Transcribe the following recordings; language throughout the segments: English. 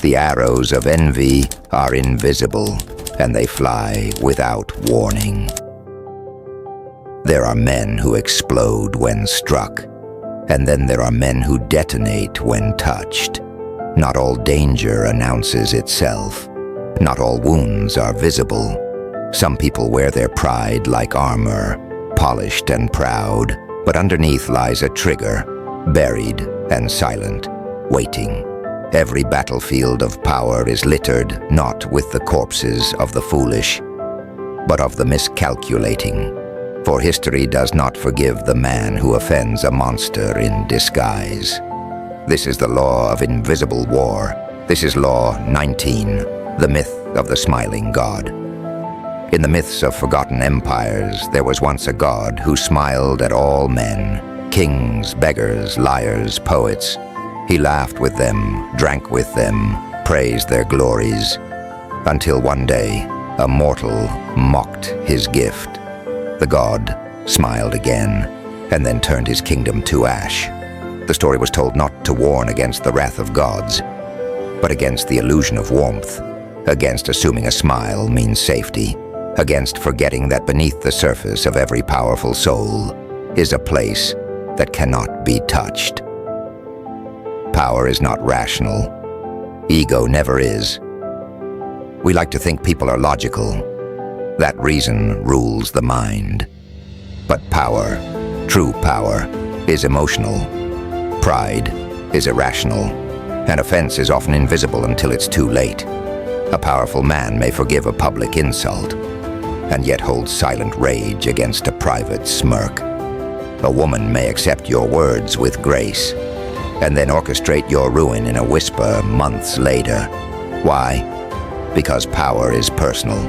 The arrows of envy are invisible, and they fly without warning. There are men who explode when struck, and then there are men who detonate when touched. Not all danger announces itself. Not all wounds are visible. Some people wear their pride like armor, polished and proud, but underneath lies a trigger, buried and silent, waiting. Every battlefield of power is littered not with the corpses of the foolish, but of the miscalculating. For history does not forgive the man who offends a monster in disguise. This is the law of invisible war. This is Law 19, the myth of the smiling god. In the myths of forgotten empires, there was once a god who smiled at all men, kings, beggars, liars, poets. He laughed with them, drank with them, praised their glories, until one day a mortal mocked his gift. The god smiled again, and then turned his kingdom to ash. The story was told not to warn against the wrath of gods, but against the illusion of warmth, against assuming a smile means safety, against forgetting that beneath the surface of every powerful soul is a place that cannot be touched. Power is not rational. Ego never is. We like to think people are logical. That reason rules the mind. But power, true power, is emotional. Pride is irrational. And offense is often invisible until it's too late. A powerful man may forgive a public insult, and yet hold silent rage against a private smirk. A woman may accept your words with grace, and then orchestrate your ruin in a whisper months later. Why? Because power is personal.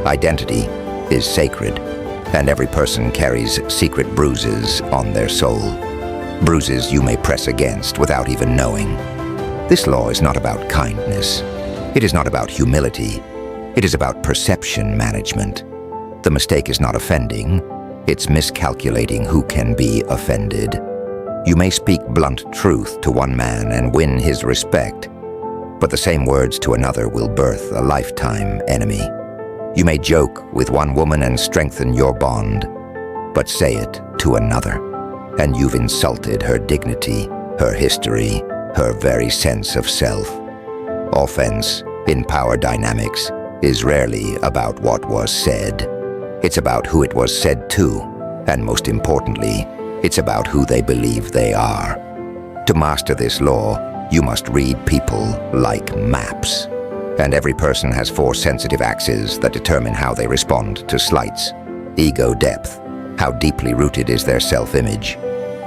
Identity is sacred, and every person carries secret bruises on their soul. Bruises you may press against without even knowing. This law is not about kindness. It is not about humility. It is about perception management. The mistake is not offending. It's miscalculating who can be offended. You may speak blunt truth to one man and win his respect, but the same words to another will birth a lifetime enemy. You may joke with one woman and strengthen your bond, but say it to another, and you've insulted her dignity, her history, her very sense of self. Offense, in power dynamics, is rarely about what was said. It's about who it was said to, and most importantly, it's about who they believe they are. To master this law, you must read people like maps. And every person has 4 sensitive axes that determine how they respond to slights. Ego depth. How deeply rooted is their self-image?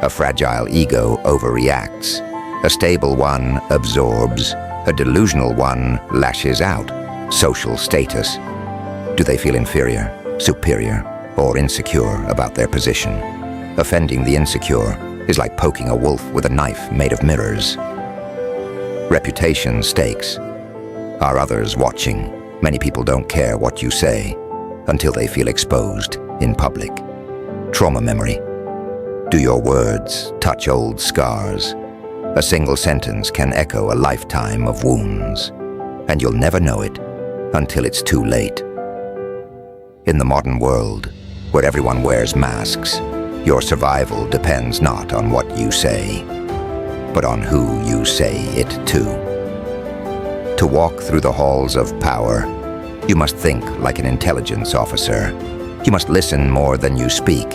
A fragile ego overreacts. A stable one absorbs. A delusional one lashes out. Social status. Do they feel inferior, superior, or insecure about their position? Offending the insecure is like poking a wolf with a knife made of mirrors. Reputation stakes. Are others watching? Many people don't care what you say until they feel exposed in public. Trauma memory. Do your words touch old scars? A single sentence can echo a lifetime of wounds, and you'll never know it until it's too late. In the modern world, where everyone wears masks, your survival depends not on what you say, but on who you say it to. To walk through the halls of power, you must think like an intelligence officer. You must listen more than you speak.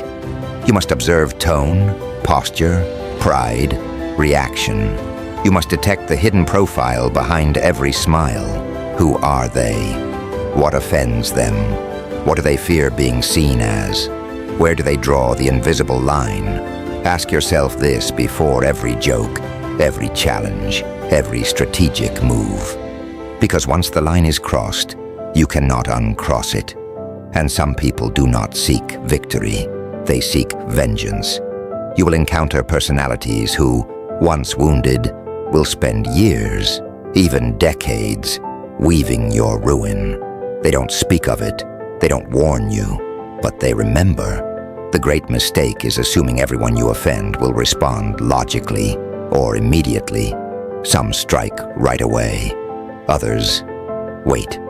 You must observe tone, posture, pride, reaction. You must detect the hidden profile behind every smile. Who are they? What offends them? What do they fear being seen as? Where do they draw the invisible line? Ask yourself this before every joke, every challenge, every strategic move. Because once the line is crossed, you cannot uncross it. And some people do not seek victory. They seek vengeance. You will encounter personalities who, once wounded, will spend years, even decades, weaving your ruin. They don't speak of it. They don't warn you, but they remember. The great mistake is assuming everyone you offend will respond logically or immediately. Some strike right away. Others wait,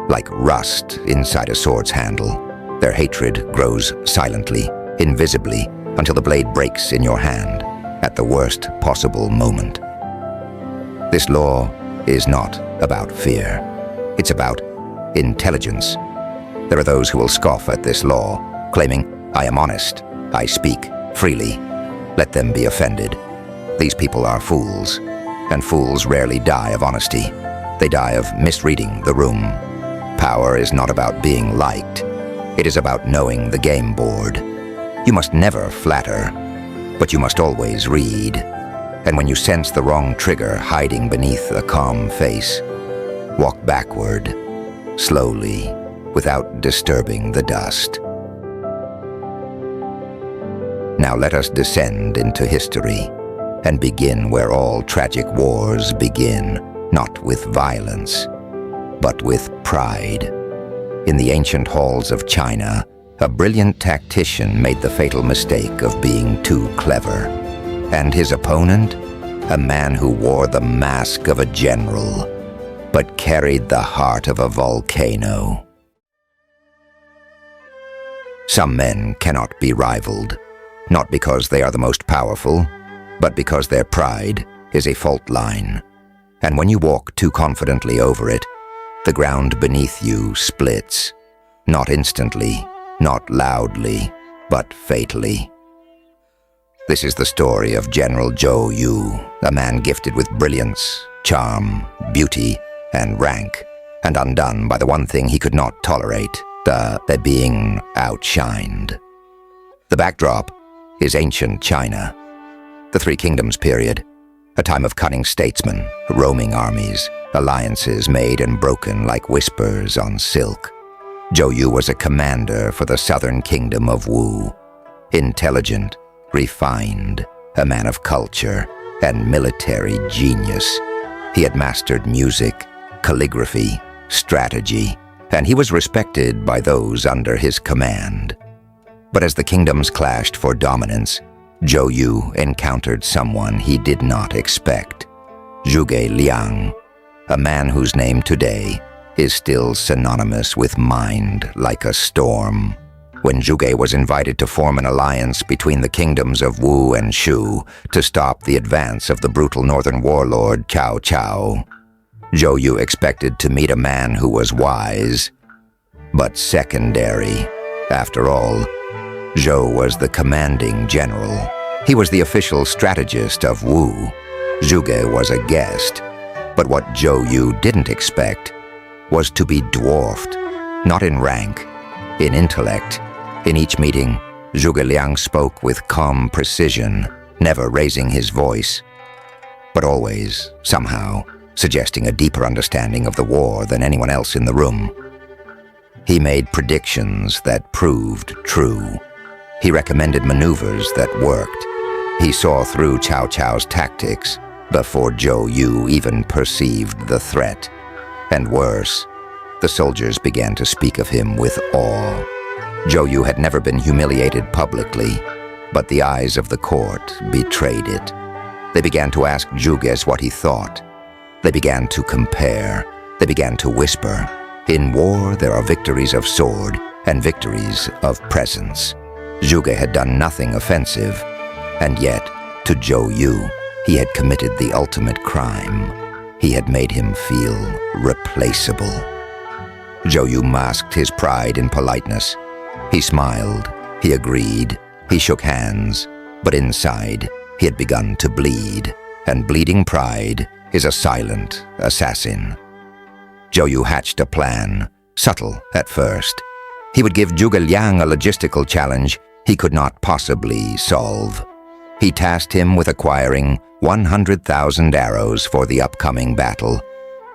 like rust inside a sword's handle. Their hatred grows silently, invisibly, until the blade breaks in your hand at the worst possible moment. This law is not about fear. It's about intelligence. There are those who will scoff at this law, claiming, "I am honest, I speak freely." Let them be offended. These people are fools, and fools rarely die of honesty. They die of misreading the room. Power is not about being liked. It is about knowing the game board. You must never flatter, but you must always read. And when you sense the wrong trigger hiding beneath a calm face, walk backward, slowly, without disturbing the dust. Now let us descend into history and begin where all tragic wars begin, not with violence, but with pride. In the ancient halls of China, a brilliant tactician made the fatal mistake of being too clever. And his opponent, a man who wore the mask of a general, but carried the heart of a volcano. Some men cannot be rivaled, not because they are the most powerful, but because their pride is a fault line. And when you walk too confidently over it, the ground beneath you splits, not instantly, not loudly, but fatally. This is the story of General Zhou Yu, a man gifted with brilliance, charm, beauty, and rank, and undone by the one thing he could not tolerate, the being outshined. The backdrop is ancient China, the Three Kingdoms period, a time of cunning statesmen, roaming armies, alliances made and broken like whispers on silk. Zhou Yu was a commander for the southern kingdom of Wu, intelligent, refined, a man of culture and military genius. He had mastered music, calligraphy, strategy, and he was respected by those under his command. But as the kingdoms clashed for dominance, Zhou Yu encountered someone he did not expect. Zhuge Liang, a man whose name today is still synonymous with mind like a storm. When Zhuge was invited to form an alliance between the kingdoms of Wu and Shu to stop the advance of the brutal northern warlord Cao Cao, Zhou Yu expected to meet a man who was wise, but secondary. After all, Zhou was the commanding general. He was the official strategist of Wu. Zhuge was a guest. But what Zhou Yu didn't expect was to be dwarfed, not in rank, in intellect. In each meeting, Zhuge Liang spoke with calm precision, never raising his voice, but always, somehow, suggesting a deeper understanding of the war than anyone else in the room. He made predictions that proved true. He recommended maneuvers that worked. He saw through Cao Cao's tactics before Zhou Yu even perceived the threat. And worse, the soldiers began to speak of him with awe. Zhou Yu had never been humiliated publicly, but the eyes of the court betrayed it. They began to ask Zhuge what he thought. They began to compare. They began to whisper. In war, there are victories of sword and victories of presence. Zhuge had done nothing offensive, and yet, to Zhou Yu, he had committed the ultimate crime. He had made him feel replaceable. Zhou Yu masked his pride in politeness. He smiled, he agreed, he shook hands, but inside, he had begun to bleed, and bleeding pride is a silent assassin. Zhou Yu hatched a plan, subtle at first. He would give Zhuge Liang a logistical challenge he could not possibly solve. He tasked him with acquiring 100,000 arrows for the upcoming battle.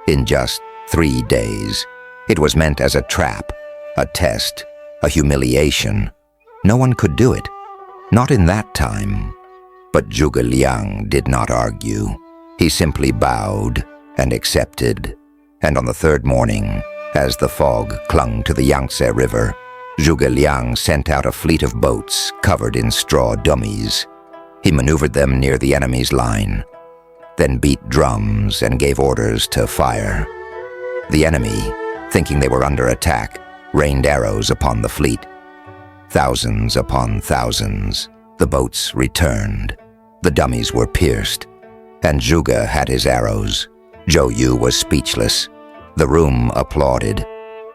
In just 3 days, it was meant as a trap, a test, a humiliation. No one could do it, not in that time. But Zhuge Liang did not argue. He simply bowed and accepted. And on the third morning, as the fog clung to the Yangtze River, Zhuge Liang sent out a fleet of boats covered in straw dummies. He maneuvered them near the enemy's line, then beat drums and gave orders to fire. The enemy, thinking they were under attack, rained arrows upon the fleet. Thousands upon thousands, the boats returned. The dummies were pierced, and Zhuge had his arrows. Zhou Yu was speechless. The room applauded,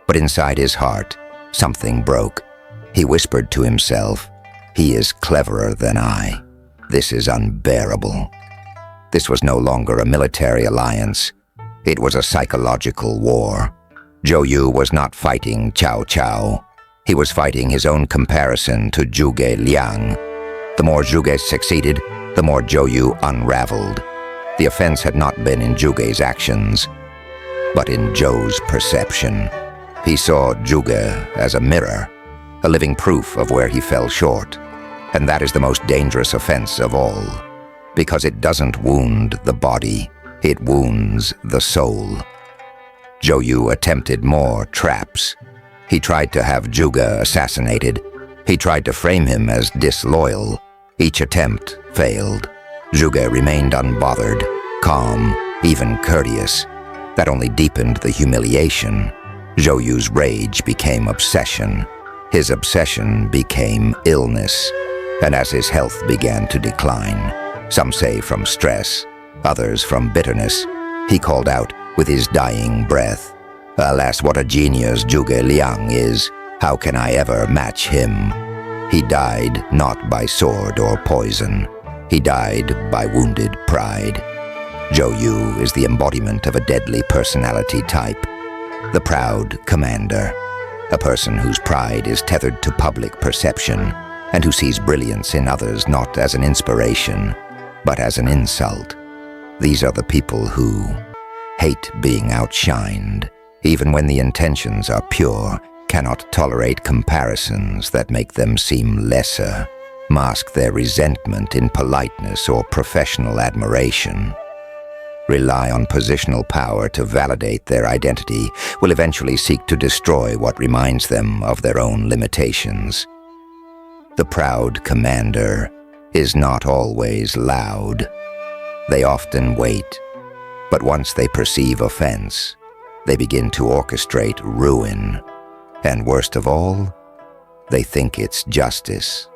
but inside his heart, something broke. He whispered to himself, "He is cleverer than I. This is unbearable." This was no longer a military alliance. It was a psychological war. Zhou Yu was not fighting Cao Cao. He was fighting his own comparison to Zhuge Liang. The more Zhuge succeeded, the more Zhou Yu unraveled. The offense had not been in Zhuge's actions, but in Zhou's perception. He saw Zhuge as a mirror, a living proof of where he fell short. And that is the most dangerous offense of all, because it doesn't wound the body, it wounds the soul. Zhou Yu attempted more traps. He tried to have Zhuge assassinated. He tried to frame him as disloyal. Each attempt failed. Zhuge remained unbothered, calm, even courteous. That only deepened the humiliation. Zhou Yu's rage became obsession. His obsession became illness. And as his health began to decline, some say from stress, others from bitterness, he called out with his dying breath, "Alas, what a genius Zhuge Liang is! How can I ever match him?" He died not by sword or poison. He died by wounded pride. Zhou Yu is the embodiment of a deadly personality type, the proud commander, a person whose pride is tethered to public perception and who sees brilliance in others not as an inspiration, but as an insult. These are the people who hate being outshined, even when the intentions are pure, cannot tolerate comparisons that make them seem lesser, mask their resentment in politeness or professional admiration, rely on positional power to validate their identity, will eventually seek to destroy what reminds them of their own limitations. The proud commander is not always loud. They often wait, but once they perceive offense, they begin to orchestrate ruin. And worst of all, they think it's justice.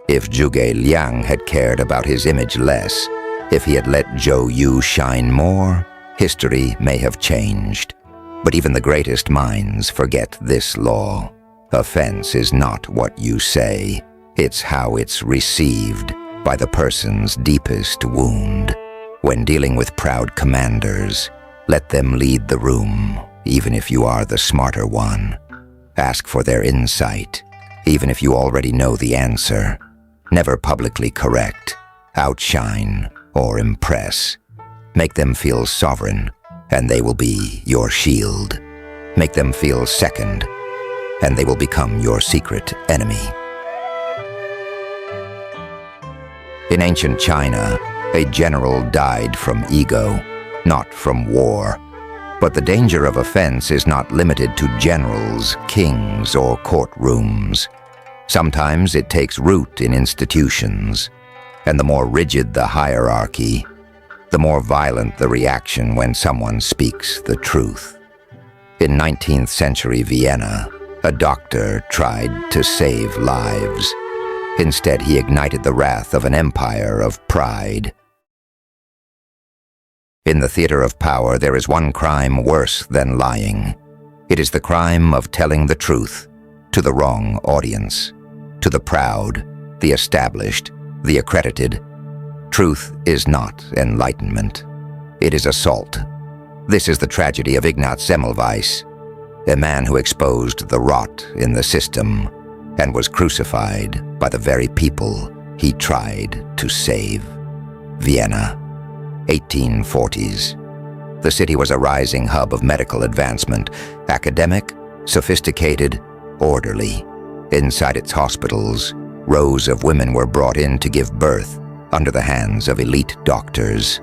If Zhuge Liang had cared about his image less, if he had let Zhou Yu shine more, history may have changed. But even the greatest minds forget this law. Offense is not what you say, it's how it's received by the person's deepest wound. When dealing with proud commanders, let them lead the room, even if you are the smarter one. Ask for their insight, even if you already know the answer. Never publicly correct, outshine, or impress. Make them feel sovereign, and they will be your shield. Make them feel second, and they will become your secret enemy. In ancient China, a general died from ego, not from war. But the danger of offense is not limited to generals, kings, or courtrooms. Sometimes it takes root in institutions, and the more rigid the hierarchy, the more violent the reaction when someone speaks the truth. In 19th century Vienna, a doctor tried to save lives. Instead, he ignited the wrath of an empire of pride. In the theater of power, there is one crime worse than lying. It is the crime of telling the truth to the wrong audience, to the proud, the established, the accredited. Truth is not enlightenment. It is assault. This is the tragedy of Ignaz Semmelweis, a man who exposed the rot in the system and was crucified by the very people he tried to save. Vienna, 1840s. The city was a rising hub of medical advancement, academic, sophisticated, orderly. Inside its hospitals, rows of women were brought in to give birth under the hands of elite doctors.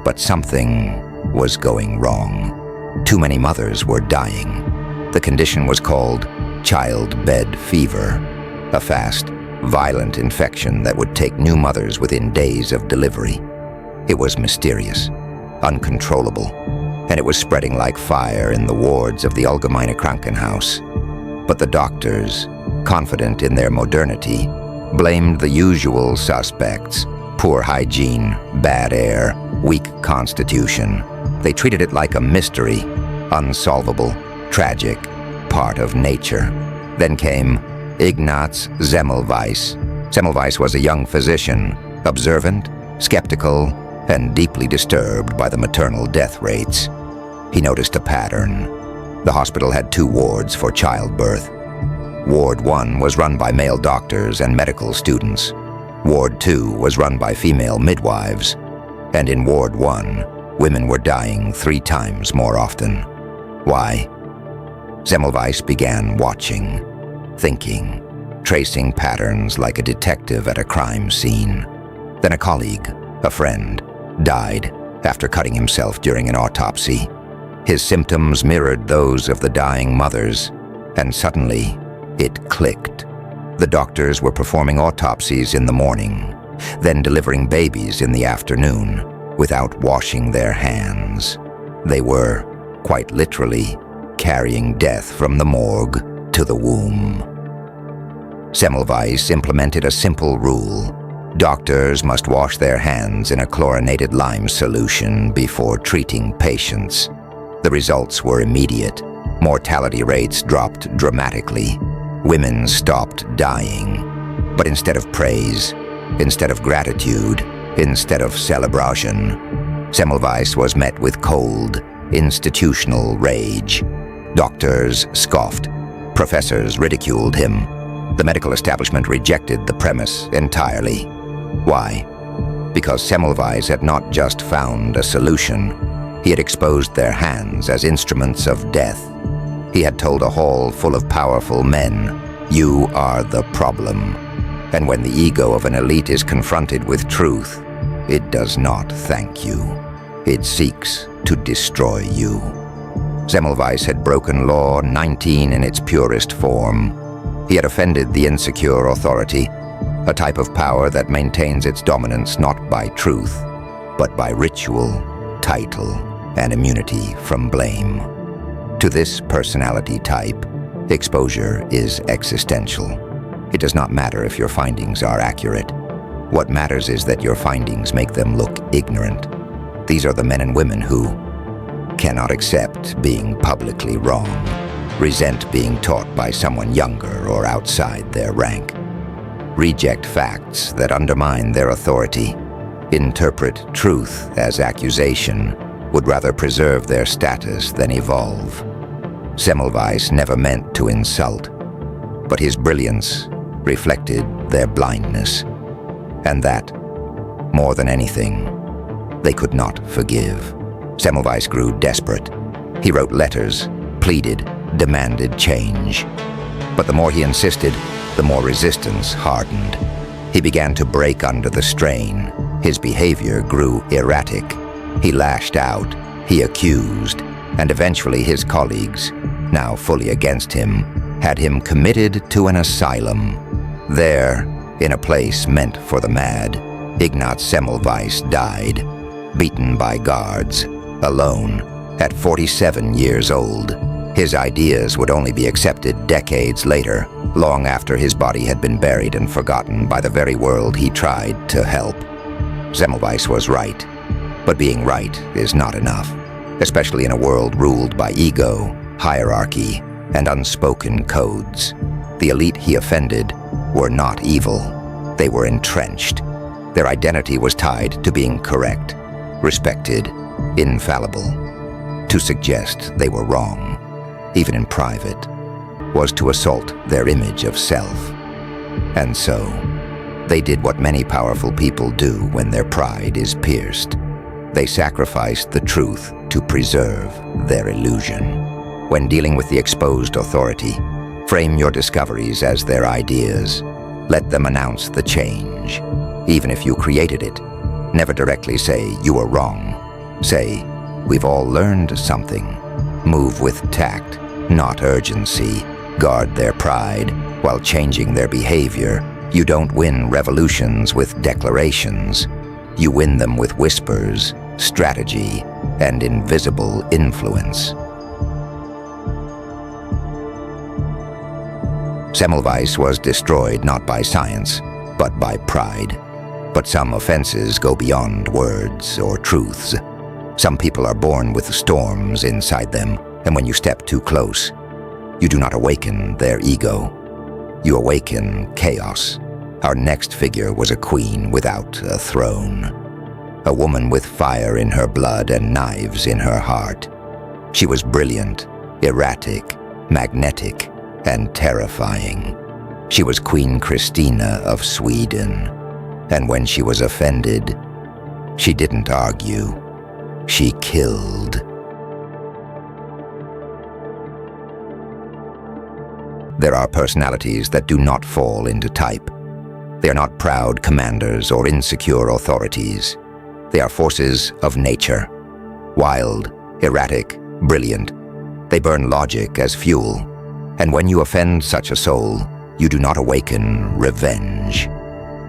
But something was going wrong. Too many mothers were dying. The condition was called childbed fever, a fast, violent infection that would take new mothers within days of delivery. It was mysterious, uncontrollable, and it was spreading like fire in the wards of the Allgemeine Krankenhaus. But the doctors, confident in their modernity, blamed the usual suspects: poor hygiene, bad air, weak constitution. They treated it like a mystery, unsolvable, tragic, part of nature. Then came Ignaz Semmelweis. Semmelweis was a young physician, observant, skeptical, and deeply disturbed by the maternal death rates. He noticed a pattern. The hospital had 2 wards for childbirth. Ward 1 was run by male doctors and medical students. Ward 2 was run by female midwives. And in Ward 1, women were dying 3 times more often. Why? Semmelweis began watching, thinking, tracing patterns like a detective at a crime scene. Then a colleague, a friend, died after cutting himself during an autopsy. His symptoms mirrored those of the dying mothers, and suddenly it clicked. The doctors were performing autopsies in the morning, then delivering babies in the afternoon without washing their hands. They were, quite literally, carrying death from the morgue to the womb. Semmelweis implemented a simple rule: doctors must wash their hands in a chlorinated lime solution before treating patients. The results were immediate. Mortality rates dropped dramatically. Women stopped dying. But instead of praise, instead of gratitude, instead of celebration, Semmelweis was met with cold, institutional rage. Doctors scoffed. Professors ridiculed him. The medical establishment rejected the premise entirely. Why? Because Semmelweis had not just found a solution. He had exposed their hands as instruments of death. He had told a hall full of powerful men, "You are the problem." And when the ego of an elite is confronted with truth, it does not thank you. It seeks to destroy you. Semmelweis had broken Law 19 in its purest form. He had offended the insecure authority, a type of power that maintains its dominance not by truth, but by ritual, title, and immunity from blame. To this personality type, exposure is existential. It does not matter if your findings are accurate. What matters is that your findings make them look ignorant. These are the men and women who cannot accept being publicly wrong, resent being taught by someone younger or outside their rank, reject facts that undermine their authority, interpret truth as accusation, would rather preserve their status than evolve. Semmelweis never meant to insult, but his brilliance reflected their blindness, and that, more than anything, they could not forgive. Semmelweis grew desperate. He wrote letters, pleaded, demanded change. But the more he insisted, the more resistance hardened. He began to break under the strain. His behavior grew erratic. He lashed out, he accused, and eventually his colleagues, now fully against him, had him committed to an asylum. There, in a place meant for the mad, Ignaz Semmelweis died, beaten by guards, alone, at 47 years old. His ideas would only be accepted decades later, long after his body had been buried and forgotten by the very world he tried to help. Semmelweis was right, but being right is not enough, especially in a world ruled by ego, hierarchy, and unspoken codes. The elite he offended were not evil. They were entrenched. Their identity was tied to being correct, respected, infallible. To suggest they were wrong, even in private, was to assault their image of self. And so, they did what many powerful people do when their pride is pierced. They sacrificed the truth to preserve their illusion. When dealing with the exposed authority, frame your discoveries as their ideas. Let them announce the change. Even if you created it, never directly say you were wrong. Say, we've all learned something. Move with tact, not urgency. Guard their pride while changing their behavior. You don't win revolutions with declarations. You win them with whispers, strategy, and invisible influence. Semmelweis was destroyed not by science, but by pride. But some offenses go beyond words or truths. Some people are born with storms inside them, and when you step too close, you do not awaken their ego. You awaken chaos. Our next figure was a queen without a throne. A woman with fire in her blood and knives in her heart. She was brilliant, erratic, magnetic, and terrifying. She was Queen Christina of Sweden. And when she was offended, she didn't argue. She killed. There are personalities that do not fall into type. They are not proud commanders or insecure authorities. They are forces of nature. Wild, erratic, brilliant. They burn logic as fuel. And when you offend such a soul, you do not awaken revenge.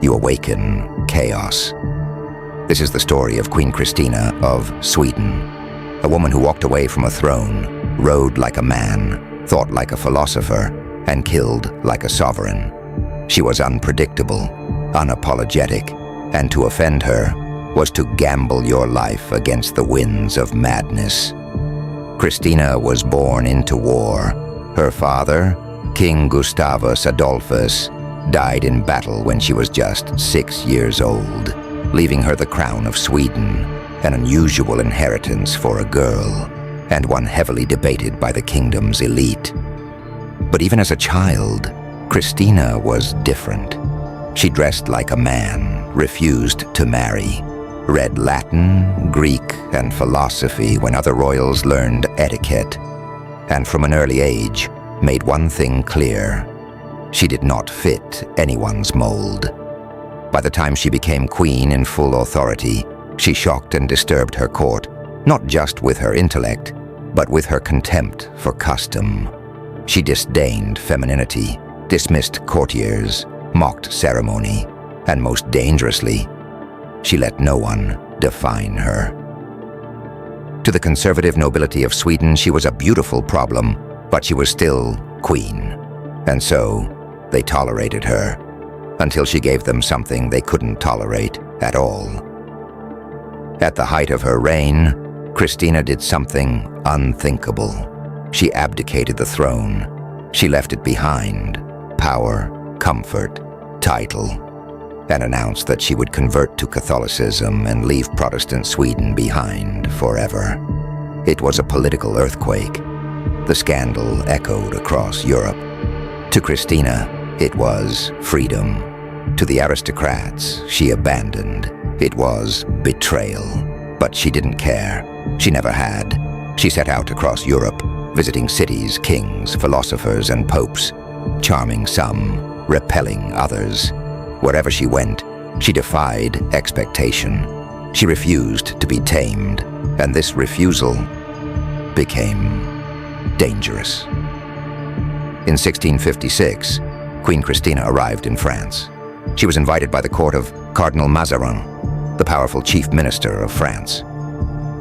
You awaken chaos. This is the story of Queen Christina of Sweden, a woman who walked away from a throne, rode like a man, thought like a philosopher, and killed like a sovereign. She was unpredictable, unapologetic, and to offend her was to gamble your life against the winds of madness. Christina was born into war. Her father, King Gustavus Adolphus, died in battle when she was just 6 years old, leaving her the crown of Sweden, an unusual inheritance for a girl, and one heavily debated by the kingdom's elite. But even as a child, Christina was different. She dressed like a man, refused to marry, read Latin, Greek, and philosophy when other royals learned etiquette, and from an early age made one thing clear: she did not fit anyone's mold. By the time she became queen in full authority, she shocked and disturbed her court, not just with her intellect, but with her contempt for custom. She disdained femininity, dismissed courtiers, mocked ceremony, and most dangerously, she let no one define her. To the conservative nobility of Sweden, she was a beautiful problem, but she was still queen, and so they tolerated her, until she gave them something they couldn't tolerate at all. At the height of her reign, Christina did something unthinkable. She abdicated the throne. She left it behind, power, comfort, title, and announced that she would convert to Catholicism and leave Protestant Sweden behind forever. It was a political earthquake. The scandal echoed across Europe. To Christina, it was freedom. To the aristocrats she abandoned, it was betrayal. But she didn't care. She never had. She set out across Europe, visiting cities, kings, philosophers, and popes, charming some, repelling others. Wherever she went, she defied expectation. She refused to be tamed, and this refusal became dangerous. In 1656, Queen Christina arrived in France. She was invited by the court of Cardinal Mazarin, the powerful chief minister of France.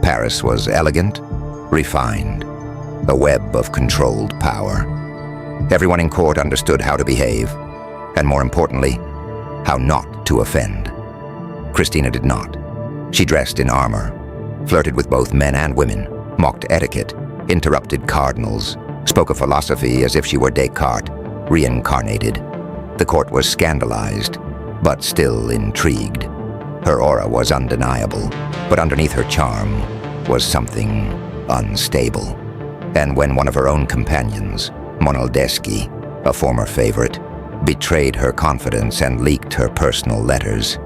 Paris was elegant, refined, a web of controlled power. Everyone in court understood how to behave, and more importantly, how not to offend. Christina did not. She dressed in armor, flirted with both men and women, mocked etiquette, interrupted cardinals, spoke of philosophy as if she were Descartes, reincarnated. The court was scandalized, but still intrigued. Her aura was undeniable, but underneath her charm was something unstable. And when one of her own companions, Monaldeschi, a former favorite, betrayed her confidence and leaked her personal letters,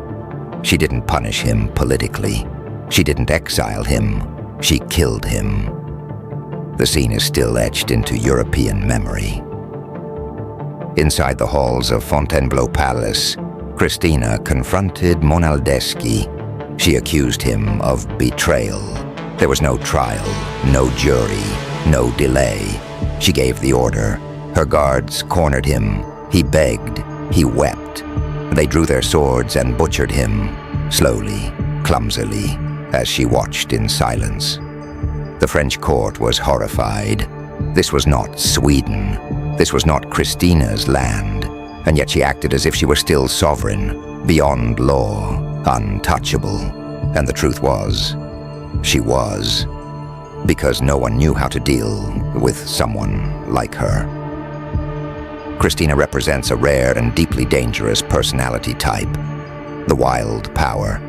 she didn't punish him politically. She didn't exile him. She killed him. The scene is still etched into European memory. Inside the halls of Fontainebleau Palace, Christina confronted Monaldeschi. She accused him of betrayal. There was no trial, no jury, no delay. She gave the order. Her guards cornered him. He begged. He wept. They drew their swords and butchered him, slowly, clumsily, as she watched in silence. The French court was horrified. This was not Sweden. This was not Christina's land. And yet she acted as if she were still sovereign, beyond law, untouchable. And the truth was, she was. Because no one knew how to deal with someone like her. Christina represents a rare and deeply dangerous personality type. The wild power,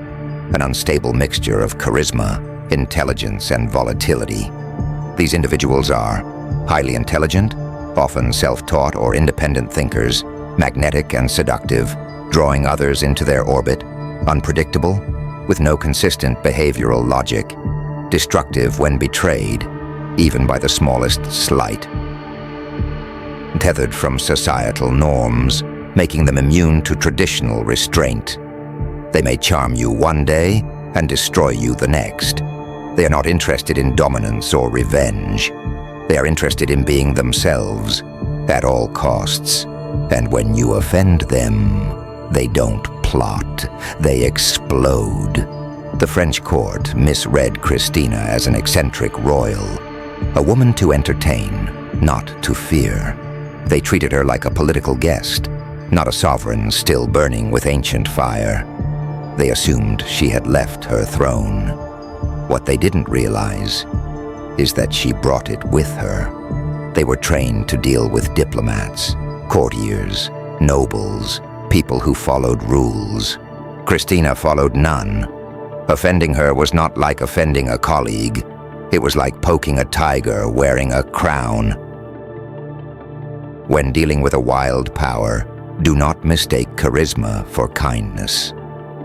an unstable mixture of charisma, intelligence, and volatility. These individuals are highly intelligent, often self-taught or independent thinkers, magnetic and seductive, drawing others into their orbit, unpredictable, with no consistent behavioral logic, destructive when betrayed, even by the smallest slight. Tethered from societal norms, making them immune to traditional restraint. They may charm you one day and destroy you the next. They are not interested in dominance or revenge. They are interested in being themselves at all costs. And when you offend them, they don't plot, they explode. The French court misread Christina as an eccentric royal, a woman to entertain, not to fear. They treated her like a political guest, not a sovereign still burning with ancient fire. They assumed she had left her throne. What they didn't realize is that she brought it with her. They were trained to deal with diplomats, courtiers, nobles, people who followed rules. Christina followed none. Offending her was not like offending a colleague. It was like poking a tiger wearing a crown. When dealing with a wild power, do not mistake charisma for kindness.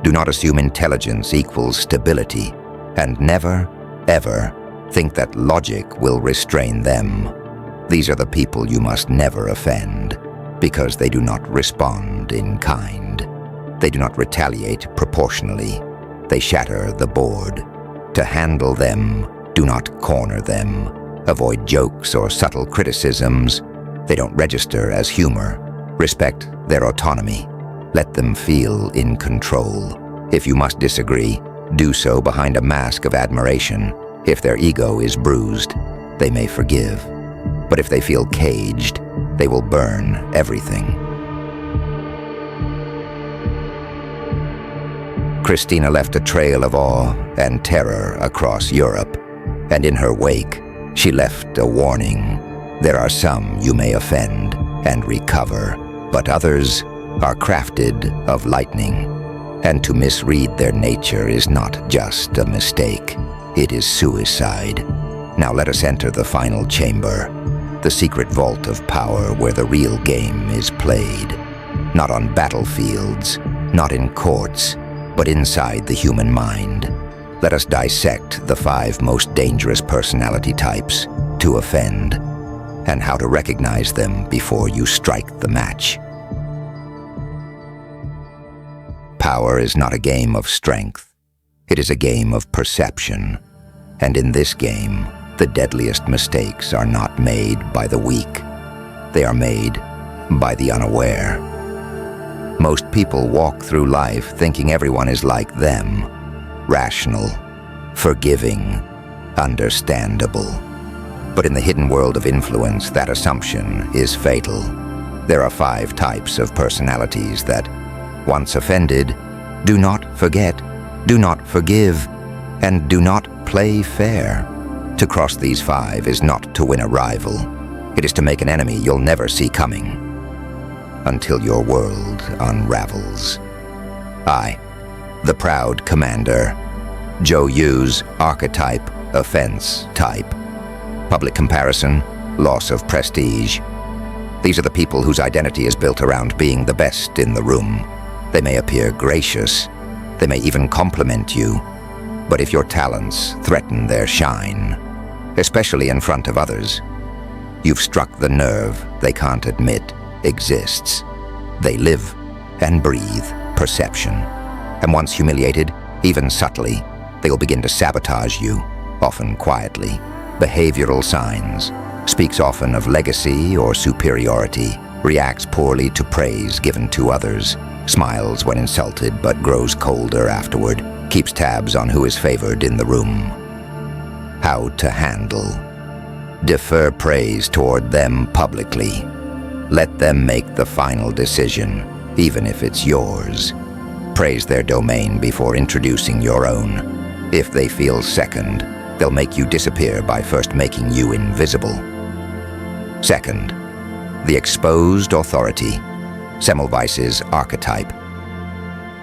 Do not assume intelligence equals stability, and never, ever think that logic will restrain them. These are the people you must never offend, because they do not respond in kind. They do not retaliate proportionally. They shatter the board. To handle them, do not corner them. Avoid jokes or subtle criticisms. They don't register as humor. Respect their autonomy. Let them feel in control. If you must disagree, do so behind a mask of admiration. If their ego is bruised, they may forgive. But if they feel caged, they will burn everything. Christina left a trail of awe and terror across Europe, and in her wake, she left a warning. There are some you may offend and recover, but others are crafted of lightning, and to misread their nature is not just a mistake, it is suicide. Now let us enter the final chamber, the secret vault of power where the real game is played. Not on battlefields, not in courts, but inside the human mind. Let us dissect the 5 most dangerous personality types to offend, and how to recognize them before you strike the match. Power is not a game of strength. It is a game of perception. And in this game, the deadliest mistakes are not made by the weak. They are made by the unaware. Most people walk through life thinking everyone is like them, rational, forgiving, understandable. But in the hidden world of influence, that assumption is fatal. There are 5 types of personalities that, once offended, do not forget, do not forgive, and do not play fair. To cross these 5 is not to win a rival. It is to make an enemy you'll never see coming, until your world unravels. I, the proud commander, Joe Yu's archetype, offense type. Public comparison, loss of prestige. These are the people whose identity is built around being the best in the room. They may appear gracious. They may even compliment you. But if your talents threaten their shine, especially in front of others, you've struck the nerve they can't admit exists. They live and breathe perception. And once humiliated, even subtly, they will begin to sabotage you, often quietly. Behavioral signs. Speaks often of legacy or superiority. Reacts poorly to praise given to others. Smiles when insulted but grows colder afterward. Keeps tabs on who is favored in the room. How to handle. Defer praise toward them publicly. Let them make the final decision, even if it's yours. Praise their domain before introducing your own. If they feel second, they'll make you disappear by first making you invisible. Second, the exposed authority. Semmelweis's archetype.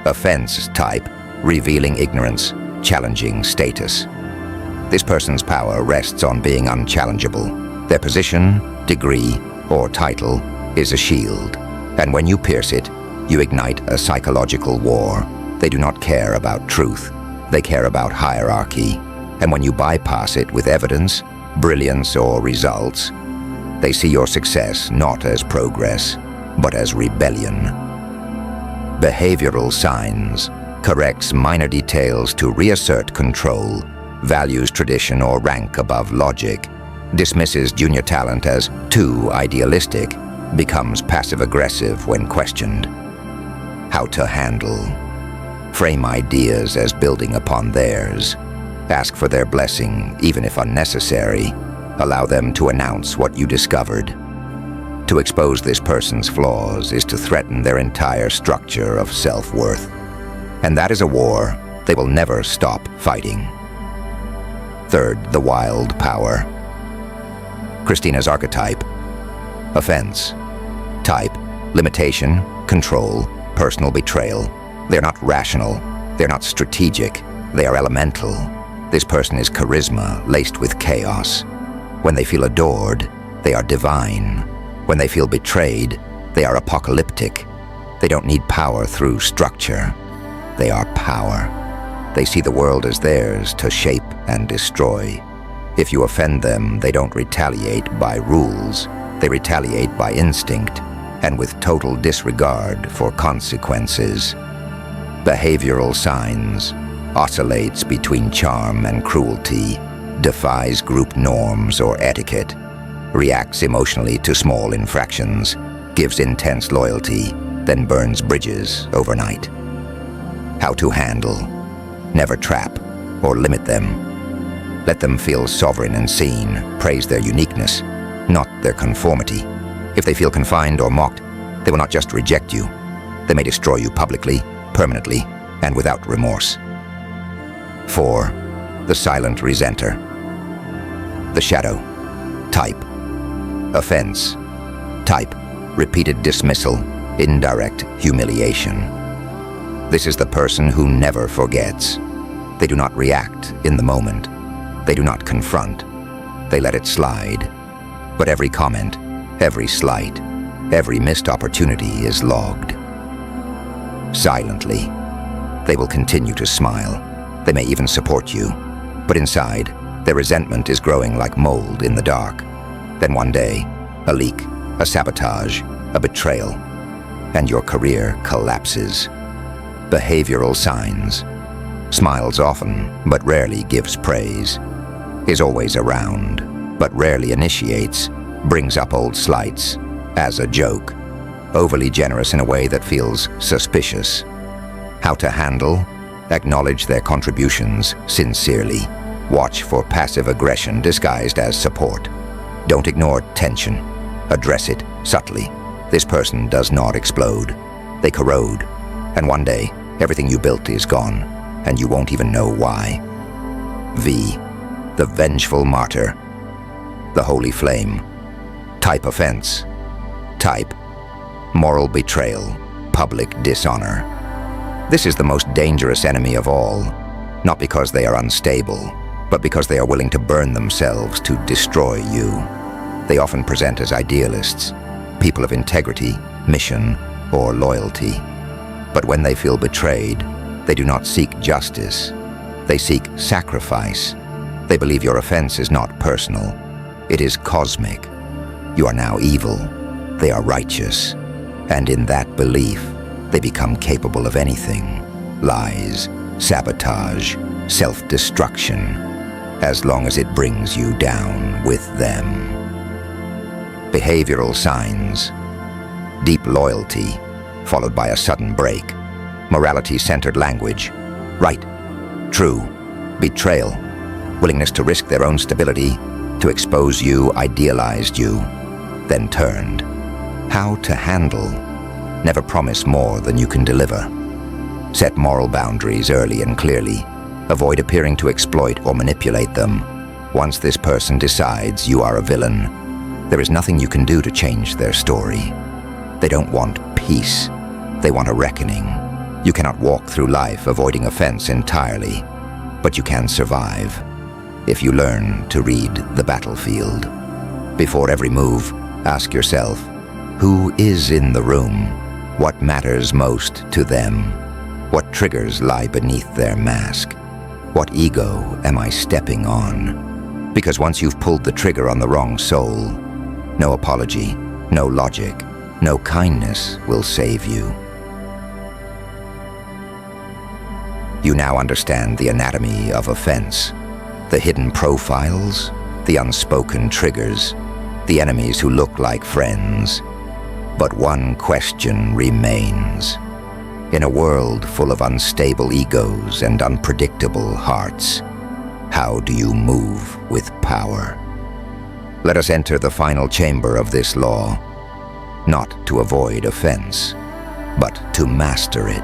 Offense type, revealing ignorance, challenging status. This person's power rests on being unchallengeable. Their position, degree, or title is a shield, and when you pierce it, you ignite a psychological war. They do not care about truth. They care about hierarchy, and when you bypass it with evidence, brilliance, or results, they see your success not as progress, but as rebellion. Behavioral signs corrects minor details to reassert control, values tradition or rank above logic, dismisses junior talent as too idealistic, becomes passive-aggressive when questioned. How to handle. Frame ideas as building upon theirs. Ask for their blessing, even if unnecessary. Allow them to announce what you discovered. To expose this person's flaws is to threaten their entire structure of self-worth. And that is a war they will never stop fighting. Third, the wild power. Christina's archetype. Offense. Type, limitation, control, personal betrayal. They're not rational. They're not strategic. They are elemental. This person is charisma laced with chaos. When they feel adored, they are divine. When they feel betrayed, they are apocalyptic. They don't need power through structure. They are power. They see the world as theirs to shape and destroy. If you offend them, they don't retaliate by rules. They retaliate by instinct and with total disregard for consequences. Behavioral signs. Oscillates between charm and cruelty. Defies group norms or etiquette. Reacts emotionally to small infractions. Gives intense loyalty, then burns bridges overnight. How to handle. Never trap or limit them. Let them feel sovereign and seen. Praise their uniqueness, not their conformity. If they feel confined or mocked, they will not just reject you. They may destroy you publicly, permanently, and without remorse. 4. The silent resenter. The shadow. Type. Offense. Type. Repeated dismissal. Indirect humiliation. This is the person who never forgets. They do not react in the moment. They do not confront. They let it slide. But every comment, every slight, every missed opportunity is logged. Silently, they will continue to smile. They may even support you. But inside, their resentment is growing like mold in the dark. Then one day, a leak, a sabotage, a betrayal, and your career collapses. Behavioral signs. Smiles often, but rarely gives praise. Is always around, but rarely initiates. Brings up old slights, as a joke. Overly generous in a way that feels suspicious. How to handle. Acknowledge their contributions sincerely. Watch for passive aggression disguised as support. Don't ignore tension. Address it subtly. This person does not explode. They corrode. And one day, everything you built is gone, and you won't even know why. V. The vengeful martyr. The holy flame. Type offense. Type. Moral betrayal. Public dishonor. This is the most dangerous enemy of all, not because they are unstable, but because they are willing to burn themselves to destroy you. They often present as idealists, people of integrity, mission, or loyalty. But when they feel betrayed, they do not seek justice. They seek sacrifice. They believe your offense is not personal. It is cosmic. You are now evil. They are righteous. And in that belief, they become capable of anything. Lies, sabotage, self-destruction, as long as it brings you down with them. Behavioral signs. Deep loyalty, followed by a sudden break. Morality-centered language. Right, true, betrayal, willingness to risk their own stability, to expose you, idealized you, then turned. How to handle? Never promise more than you can deliver. Set moral boundaries early and clearly. Avoid appearing to exploit or manipulate them. Once this person decides you are a villain, there is nothing you can do to change their story. They don't want peace. They want a reckoning. You cannot walk through life avoiding offense entirely, but you can survive if you learn to read the battlefield. Before every move, ask yourself, who is in the room? What matters most to them? What triggers lie beneath their mask? What ego am I stepping on? Because once you've pulled the trigger on the wrong soul, no apology, no logic, no kindness will save you. You now understand the anatomy of offense, the hidden profiles, the unspoken triggers, the enemies who look like friends. But one question remains. In a world full of unstable egos and unpredictable hearts, how do you move with power? Let us enter the final chamber of this law, not to avoid offense, but to master it.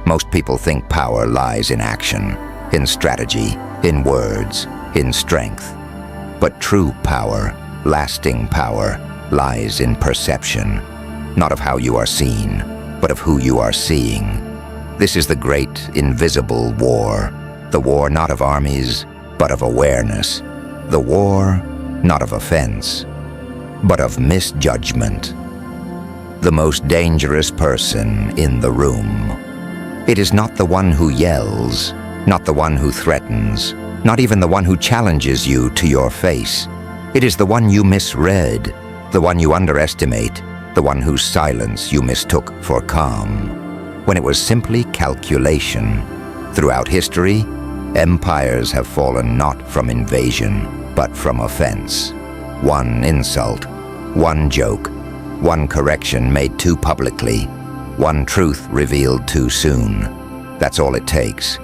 Most people think power lies in action, in strategy, in words, in strength. But true power, lasting power, lies in perception, not of how you are seen, but of who you are seeing. This is the great invisible war, the war not of armies, but of awareness, the war not of offense, but of misjudgment. The most dangerous person in the room. It is not the one who yells, not the one who threatens, not even the one who challenges you to your face. It is the one you misread, the one you underestimate, the one whose silence you mistook for calm, when it was simply calculation. Throughout history, empires have fallen not from invasion, but from offense. One insult, one joke, one correction made too publicly, one truth revealed too soon. That's all it takes.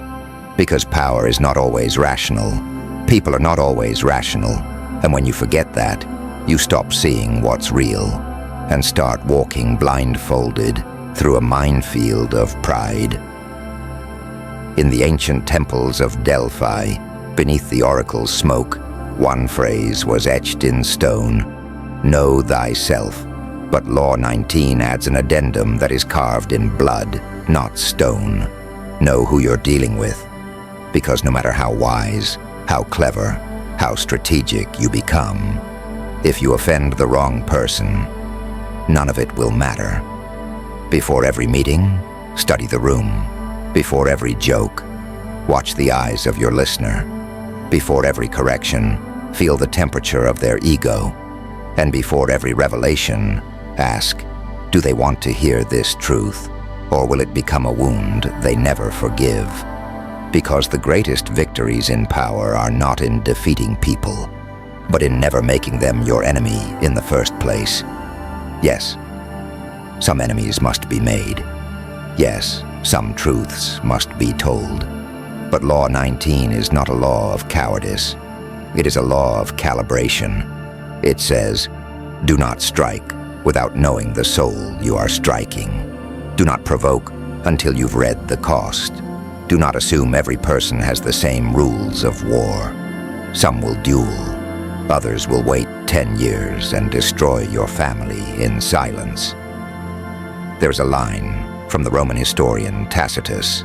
Because power is not always rational. People are not always rational. And when you forget that, you stop seeing what's real and start walking blindfolded through a minefield of pride. In the ancient temples of Delphi, beneath the oracle's smoke, one phrase was etched in stone: know thyself. But Law 19 adds an addendum that is carved in blood, not stone. Know who you're dealing with, because no matter how wise, how clever, how strategic you become, if you offend the wrong person, none of it will matter. Before every meeting, study the room. Before every joke, watch the eyes of your listener. Before every correction, feel the temperature of their ego. And before every revelation, ask, do they want to hear this truth, or will it become a wound they never forgive? Because the greatest victories in power are not in defeating people, but in never making them your enemy in the first place. Yes, some enemies must be made. Yes, some truths must be told. But Law 19 is not a law of cowardice. It is a law of calibration. It says, do not strike without knowing the soul you are striking. Do not provoke until you've read the cost. Do not assume every person has the same rules of war. Some will duel. Others will wait 10 years and destroy your family in silence. There's a line from the Roman historian Tacitus.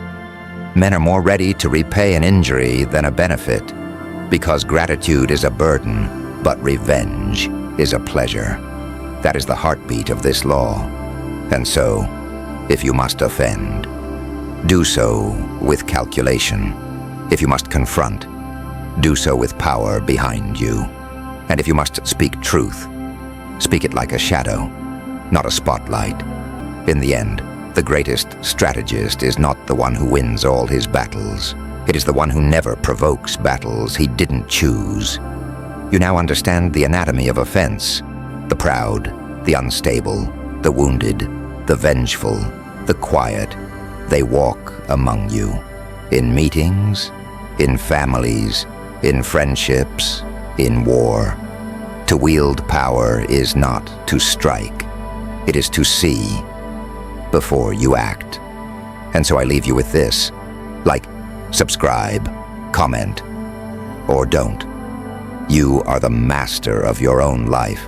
Men are more ready to repay an injury than a benefit, because gratitude is a burden, but revenge is a pleasure. That is the heartbeat of this law. And so, if you must offend, do so with calculation. If you must confront, do so with power behind you. And if you must speak truth, speak it like a shadow, not a spotlight. In the end, the greatest strategist is not the one who wins all his battles. It is the one who never provokes battles he didn't choose. You now understand the anatomy of offense. The proud, the unstable, the wounded, the vengeful, the quiet, they walk among you. In meetings, in families, in friendships, in war. To wield power is not to strike. It is to see before you act. And so I leave you with this. Like, subscribe, comment, or don't. You are the master of your own life.